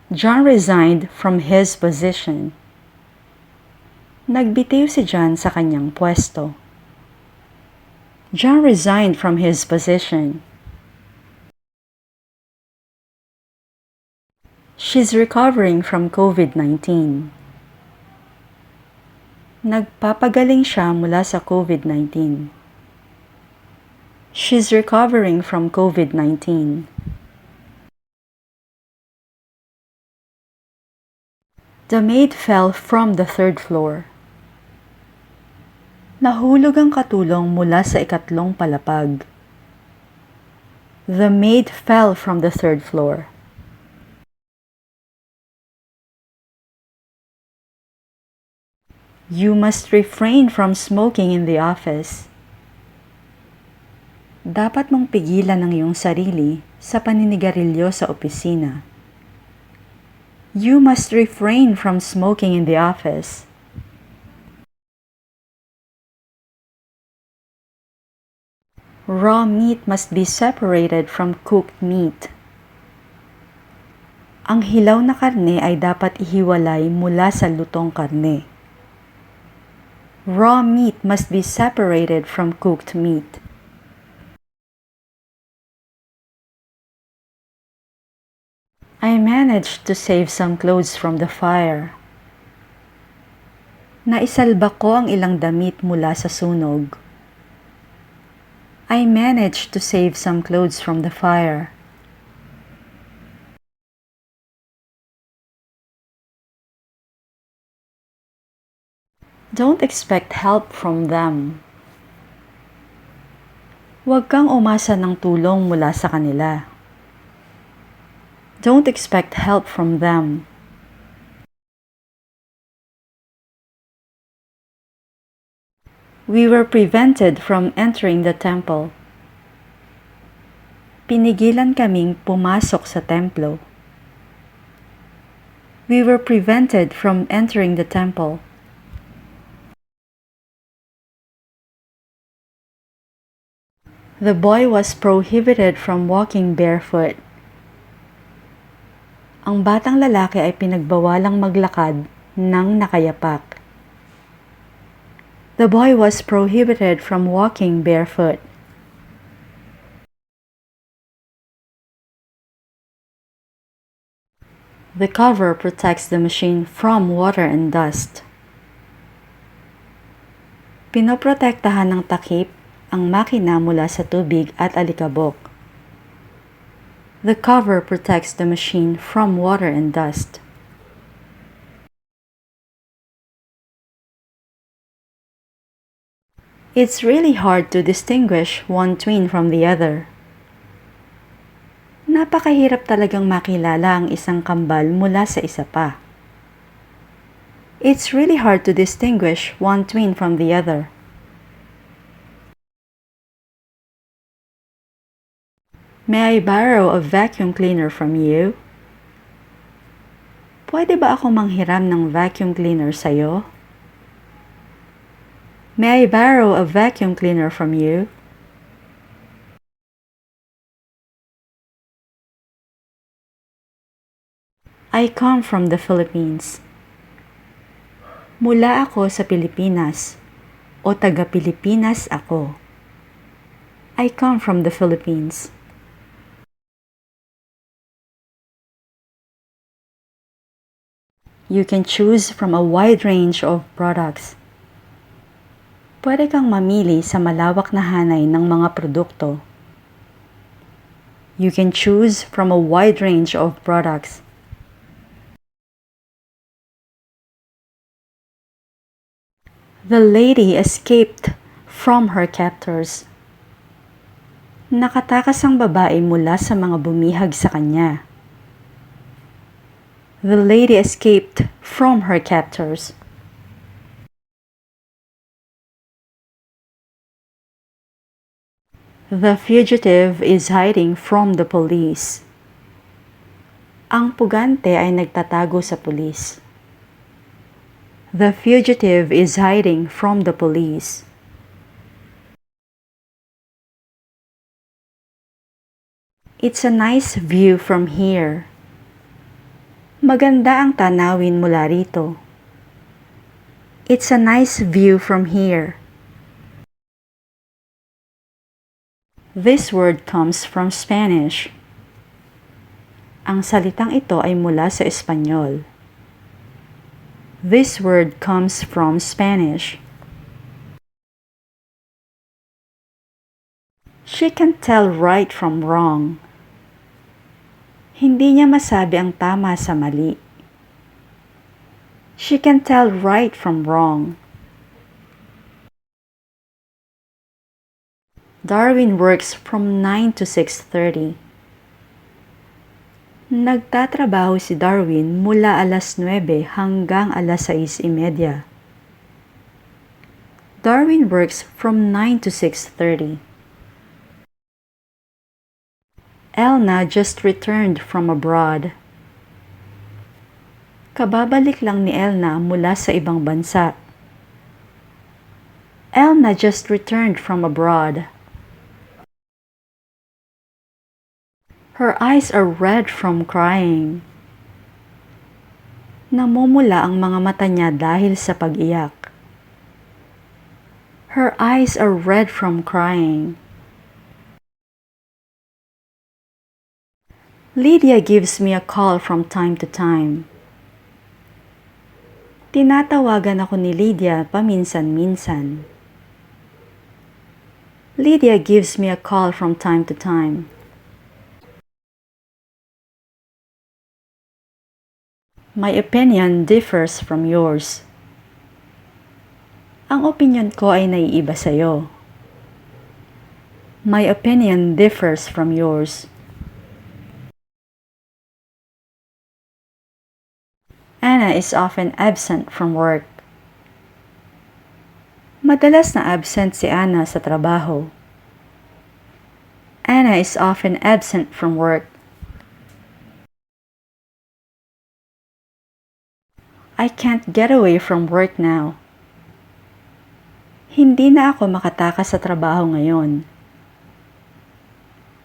John resigned from his position. Nagbitiw si John sa kanyang pwesto. John resigned from his position. She's recovering from COVID-19. Nagpapagaling siya mula sa COVID-19. She's recovering from COVID-19. The maid fell from the third floor. Nahulog ang katulong mula sa ikatlong palapag. The maid fell from the third floor. You must refrain from smoking in the office. Dapat mong pigilan ang iyong sarili sa paninigarilyo sa opisina. You must refrain from smoking in the office. Raw meat must be separated from cooked meat. Ang hilaw na karne ay dapat ihiwalay mula sa lutong karne. Raw meat must be separated from cooked meat. I managed to save some clothes from the fire. Naisalba ko ang ilang damit mula sa sunog. I managed to save some clothes from the fire. Don't expect help from them. Huwag kang umasa ng tulong mula sa kanila. Don't expect help from them. We were prevented from entering the temple. Pinigilan kaming pumasok sa templo. We were prevented from entering the temple. The boy was prohibited from walking barefoot. Ang batang lalaki ay pinagbawalang maglakad nang nakayapak. The boy was prohibited from walking barefoot. The cover protects the machine from water and dust. Pinoprotektahan ng takip ang makina mula sa tubig at alikabok. The cover protects the machine from water and dust. It's really hard to distinguish one twin from the other. Napakahirap talagang makilala ang isang kambal mula sa isa pa. It's really hard to distinguish one twin from the other. May I borrow a vacuum cleaner from you? Pwede ba ako manghiram ng vacuum cleaner sa'yo? May I borrow a vacuum cleaner from you? I come from the Philippines. Mula ako sa Pilipinas o Taga-Pilipinas ako. I come from the Philippines. You can choose from a wide range of products. Pwede kang mamili sa malawak na hanay ng mga produkto. You can choose from a wide range of products. The lady escaped from her captors. Nakatakas ang babae mula sa mga bumihag sa kanya. The lady escaped from her captors. The fugitive is hiding from the police. Ang pugante ay nagtatago sa pulis. The fugitive is hiding from the police. It's a nice view from here. Maganda ang tanawin mula rito. It's a nice view from here. This word comes from Spanish. Ang salitang ito ay mula sa Espanyol. This word comes from Spanish. She can tell right from wrong. Hindi niya masabi ang tama sa mali. She can tell right from wrong. Darwin works from 9 to 6:30. Nagtatrabaho si Darwin mula alas 9 hanggang alas 6:30. Darwin works from 9 to 6:30. Elna just returned from abroad. Kababalik lang ni Elna mula sa ibang bansa. Elna just returned from abroad. Her eyes are red from crying. Namumula ang mga mata niya dahil sa pag-iyak. Her eyes are red from crying. Lydia gives me a call from time to time. Tinatawagan ako ni Lydia paminsan-minsan. Lydia gives me a call from time to time. My opinion differs from yours. Ang opinion ko ay naiiba sa'yo. My opinion differs from yours. Anna is often absent from work. Madalas na absent si Anna sa trabaho. Anna is often absent from work. I can't get away from work now. Hindi na ako makatakas sa trabaho ngayon.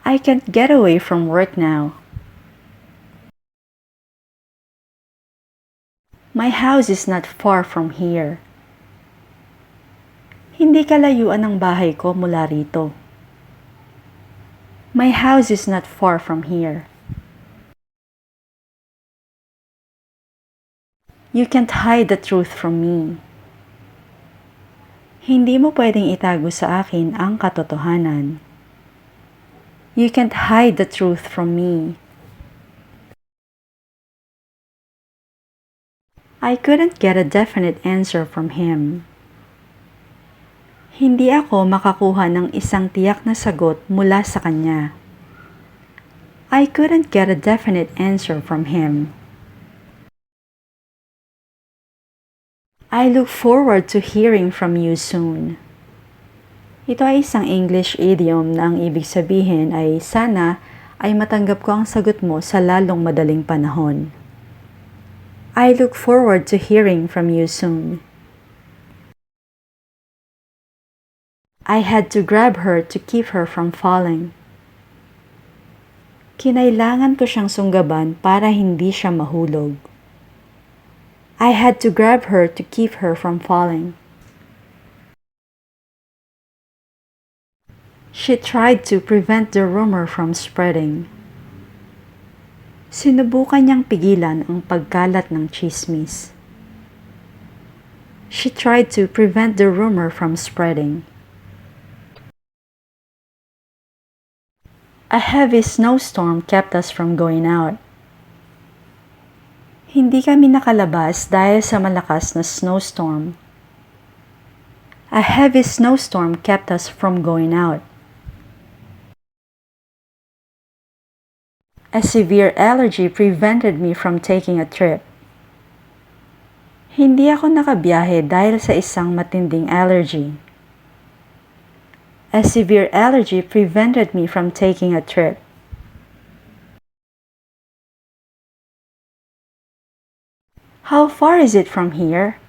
I can't get away from work now. My house is not far from here. Hindi kalayuan ang bahay ko mula rito. My house is not far from here. You can't hide the truth from me. Hindi mo pwedeng itago sa akin ang katotohanan. You can't hide the truth from me. I couldn't get a definite answer from him. Hindi ako makakuha ng isang tiyak na sagot mula sa kanya. I couldn't get a definite answer from him. I look forward to hearing from you soon. Ito ay isang English idiom na ang ibig sabihin ay sana ay matanggap ko ang sagot mo sa lalong madaling panahon. I look forward to hearing from you soon. I had to grab her to keep her from falling. Kinailangan ko siyang sunggaban para hindi siya mahulog. I had to grab her to keep her from falling. She tried to prevent the rumor from spreading. Sinubukan niyang pigilan ang pagkalat ng chismis. She tried to prevent the rumor from spreading. A heavy snowstorm kept us from going out. Hindi kami nakalabas dahil sa malakas na snowstorm. A heavy snowstorm kept us from going out. A severe allergy prevented me from taking a trip. Hindi ako nakabiyahe dahil sa isang matinding allergy. A severe allergy prevented me from taking a trip. How far is it from here?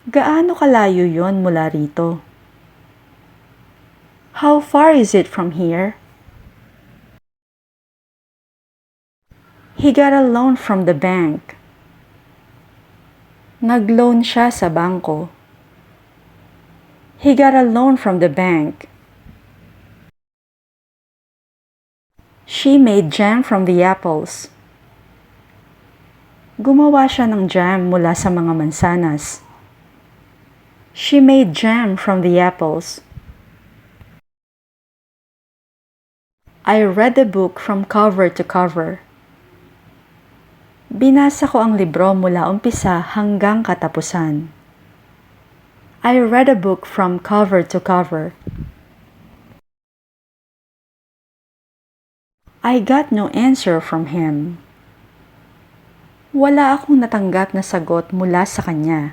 Gaano kalayo yon mula rito? How far is it from here? He got a loan from the bank. Nag-loan siya sa bangko. He got a loan from the bank. She made jam from the apples. Gumawa siya ng jam mula sa mga mansanas. She made jam from the apples. I read the book from cover to cover. Binasa ko ang libro mula umpisa hanggang katapusan. I read a book from cover to cover. I got no answer from him. Wala akong natanggap na sagot mula sa kanya.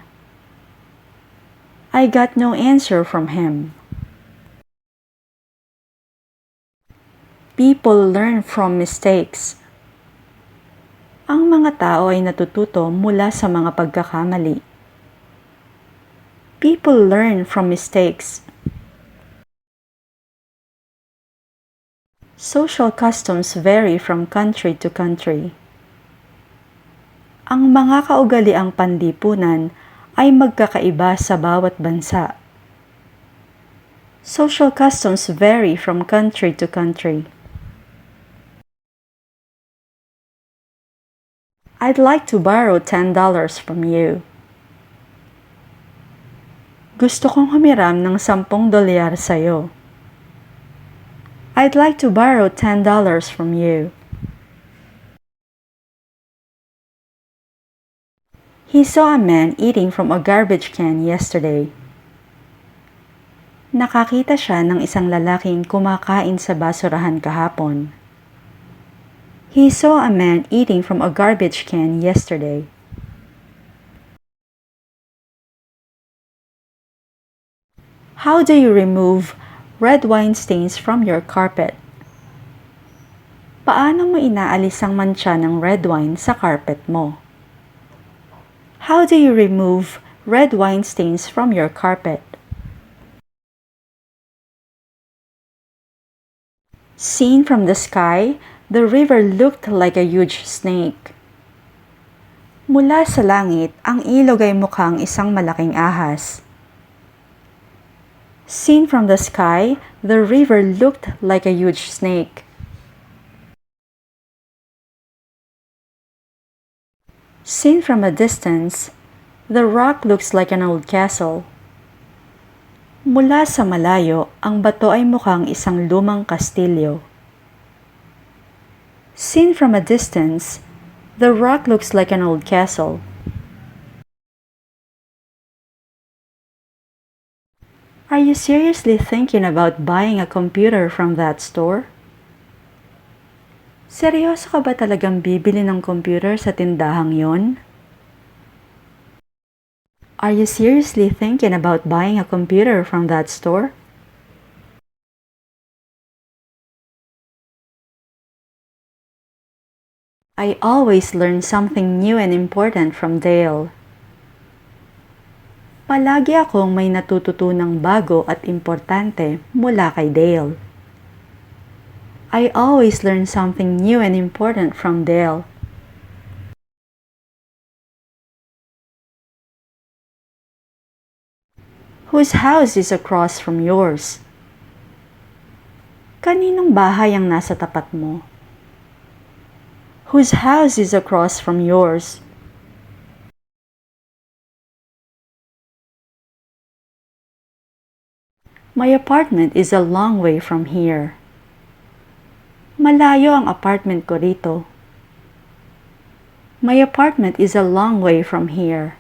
I got no answer from him. People learn from mistakes. Ang mga tao ay natututo mula sa mga pagkakamali. People learn from mistakes. Social customs vary from country to country. Ang mga kaugaliang panlipunan ay magkakaiba sa bawat bansa. Social customs vary from country to country. I'd like to borrow $10 from you. Gusto kong humiram ng $10 sa'yo. I'd like to borrow $10 from you. He saw a man eating from a garbage can yesterday. Nakakita siya ng isang lalaking kumakain sa basurahan kahapon. He saw a man eating from a garbage can yesterday. How do you remove red wine stains from your carpet? Paano mo inaalis ang mancha ng red wine sa carpet mo? How do you remove red wine stains from your carpet? Seen from the sky, the river looked like a huge snake. Mula sa langit, ang ilog ay mukhang isang malaking ahas. Seen from the sky, the river looked like a huge snake. Seen from a distance, the rock looks like an old castle. Mula sa malayo, ang bato ay mukhang isang lumang kastilyo. Seen from a distance, the rock looks like an old castle. Are you seriously thinking about buying a computer from that store? Seryoso ka ba talagang bibili ng computer sa tindahang yon? Are you seriously thinking about buying a computer from that store? I always learn something new and important from Dale. Palagi akong may natututunang bago at importante mula kay Dale. I always learn something new and important from Dale. Whose house is across from yours? Kaninong bahay ang nasa tapat mo? Whose house is across from yours? My apartment is a long way from here. Malayo ang apartment ko rito. My apartment is a long way from here.